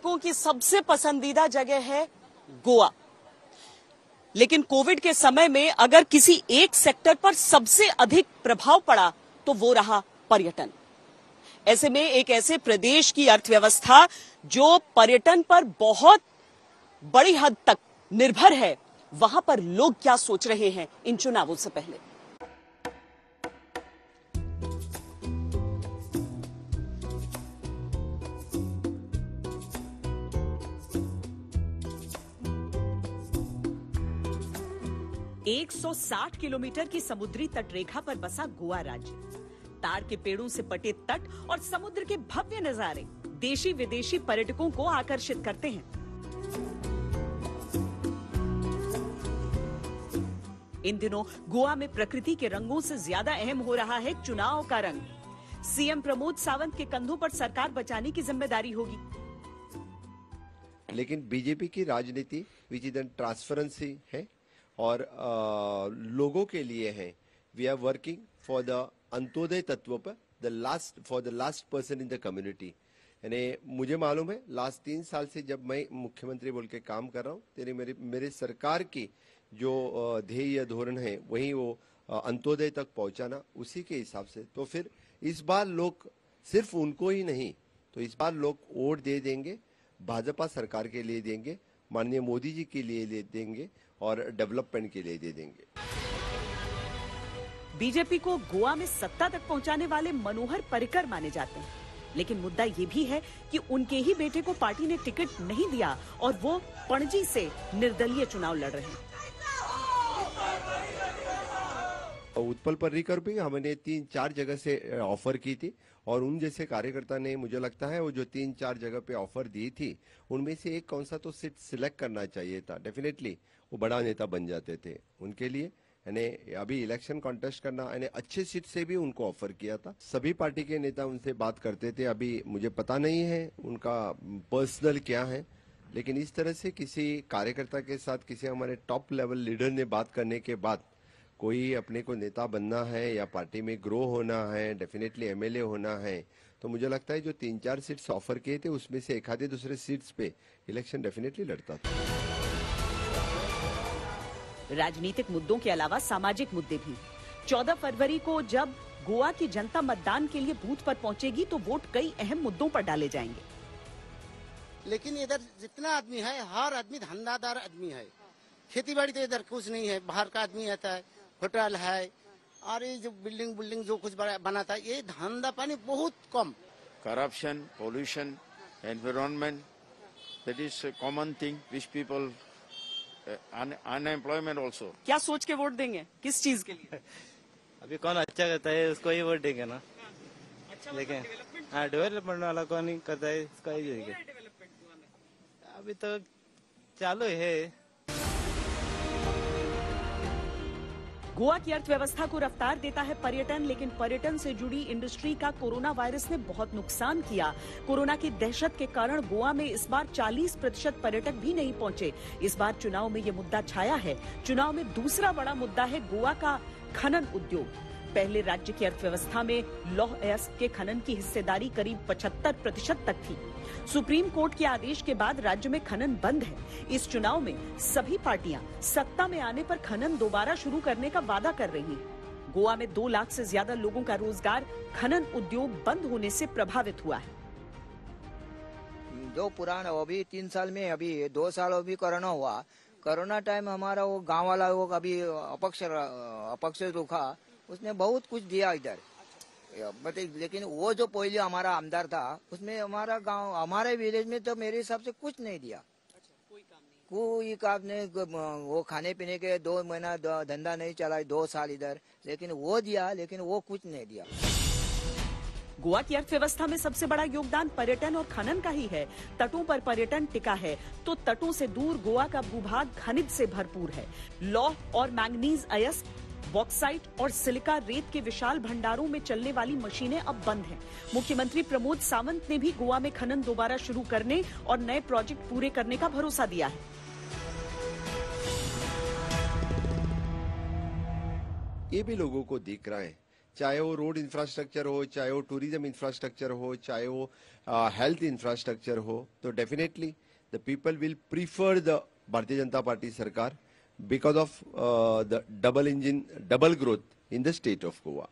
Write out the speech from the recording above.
पर्यटकों की सबसे पसंदीदा जगह है गोवा। लेकिन कोविड के समय में अगर किसी एक सेक्टर पर सबसे अधिक प्रभाव पड़ा तो वो रहा पर्यटन। ऐसे में एक ऐसे प्रदेश की अर्थव्यवस्था जो पर्यटन पर बहुत बड़ी हद तक निर्भर है, वहां पर लोग क्या सोच रहे हैं इन चुनावों से पहले। एक 160 किलोमीटर की समुद्री तटरेखा पर बसा गोवा राज्य, ताड़ के पेड़ों से पटे तट और समुद्र के भव्य नजारे देशी विदेशी पर्यटकों को आकर्षित करते हैं। इन दिनों गोवा में प्रकृति के रंगों से ज्यादा अहम हो रहा है चुनाव का रंग। सीएम प्रमोद सावंत के कंधों पर सरकार बचाने की जिम्मेदारी होगी। लेकिन बीजेपी की राजनीति विच इज ट्रांसपेरेंसी है और लोगों के लिए है। We are working for the Antyodaya tatva पर for the last person in the community. यानी मुझे मालूम है लास्ट 3 साल से जब मैं मुख्यमंत्री बोल के काम कर रहा हूँ, तेरे मेरे सरकार की जो ध्येय धोरण है वही वो अंत्योदय तक पहुंचाना, उसी के हिसाब से। तो फिर इस बार लोग सिर्फ उनको ही नहीं, तो इस बार लोग वोट दे देंगे, भाजपा सरकार के लिए देंगे, माननीय मोदी जी के लिए देंगे और डेवलपमेंट के लिए दे देंगे। बीजेपी को गोवा में सत्ता तक पहुंचाने वाले मनोहर पर्रिकर माने जाते हैं, लेकिन मुद्दा ये भी है कि उनके ही बेटे को पार्टी ने टिकट नहीं दिया और वो पणजी से निर्दलीय चुनाव लड़ रहे हैं। उत्पल पर्रिकर भी हमने 3-4 जगह से ऑफर की थी और उन जैसे कार्यकर्ता ने, मुझे लगता है वो जो 3-4 जगह पे ऑफर दी थी उनमें से एक कौन सा तो सीट सिलेक्ट करना चाहिए था। डेफिनेटली वो बड़ा नेता बन जाते थे उनके लिए। यानी अभी इलेक्शन कॉन्टेस्ट करना, यानी अच्छे सीट से भी उनको ऑफर किया था। सभी पार्टी के नेता उनसे बात करते थे। अभी मुझे पता नहीं है उनका पर्सनल क्या है, लेकिन इस तरह से किसी कार्यकर्ता के साथ किसी हमारे टॉप लेवल लीडर ने बात करने के बाद कोई अपने को नेता बनना है या पार्टी में ग्रो होना है, डेफिनेटली एमएलए होना है, तो मुझे लगता है जो 3-4 सीट्स ऑफर किए थे उसमें से एक आधे दूसरे सीट्स पे इलेक्शन डेफिनेटली लड़ता था। राजनीतिक मुद्दों के अलावा सामाजिक मुद्दे भी। 14 फरवरी को जब गोवा की जनता मतदान के लिए बूथ पर पहुंचेगी तो वोट कई अहम मुद्दों पर डाले जाएंगे। लेकिन इधर जितना आदमी है, हर आदमी धंधादार आदमी है। खेती बाड़ी तो इधर कुछ नहीं है, बाहर का आदमी आता है, होटल है और ये जो बिल्डिंग जो कुछ बनाता है, ये धंधा पानी बहुत कम। Corruption, pollution, environment, that is common thing which people, unemployment also. क्या सोच के वोट देंगे, किस चीज के लिए? अभी कौन अच्छा करता है उसको ही वोट देंगे ना। अच्छा, लेकिन हाँ, डेवलपमेंट वाला कौन नहीं करता है उसका ही देंगे। अभी तो चालू है। गोवा की अर्थव्यवस्था को रफ्तार देता है पर्यटन, लेकिन पर्यटन से जुड़ी इंडस्ट्री का कोरोना वायरस ने बहुत नुकसान किया। कोरोना की दहशत के कारण गोवा में इस बार 40% पर्यटक भी नहीं पहुंचे। इस बार चुनाव में ये मुद्दा छाया है। चुनाव में दूसरा बड़ा मुद्दा है गोवा का खनन उद्योग। पहले राज्य की अर्थव्यवस्था में लौह अयस्क के खनन की हिस्सेदारी करीब 75% तक थी। सुप्रीम कोर्ट के आदेश के बाद राज्य में खनन बंद है। इस चुनाव में सभी पार्टियां सत्ता में आने पर खनन दोबारा शुरू करने का वादा कर रही हैं। गोवा में 2 लाख से ज्यादा लोगों का रोजगार खनन उद्योग बंद होने से प्रभावित हुआ है। जो पुराना अभी 3 साल में, अभी 2 साल अभी कोरोना हुआ। कोरोना टाइम हमारा वो गांव वाला वो अभी अपक्ष रुका, उसने बहुत कुछ दिया इधर। लेकिन वो जो पहले हमारा आमदार था उसमें हमारा गांव, हमारे विलेज में तो मेरे हिसाब से कुछ नहीं दिया। कोई काम नहीं। वो खाने पीने के 2 महीना धंधा नहीं चला, 2 साल इधर, लेकिन वो दिया, लेकिन वो कुछ नहीं दिया। गोवा की अर्थव्यवस्था में सबसे बड़ा योगदान पर्यटन और खनन का ही है। तटों पर पर्यटन टिका है तो तटों से दूर गोवा का भूभाग खनिज से भरपूर है। लौह और मैंगनीज अयस्क, बॉक्साइट और सिलिका रेत के विशाल भंडारों में चलने वाली मशीनें अब बंद हैं। मुख्यमंत्री प्रमोद सावंत ने भी गोवा में खनन दोबारा शुरू करने और नए प्रोजेक्ट पूरे करने का भरोसा दिया है। ये भी लोगों को दिख रहा है। चाहे वो रोड इंफ्रास्ट्रक्चर हो, चाहे वो टूरिज्म इंफ्रास्ट्रक्चर हो, चाहे वो हेल्थ इंफ्रास्ट्रक्चर हो, तो definitely the people will prefer the Bharatiya Janata party सरकार because of the double growth in the state of Goa.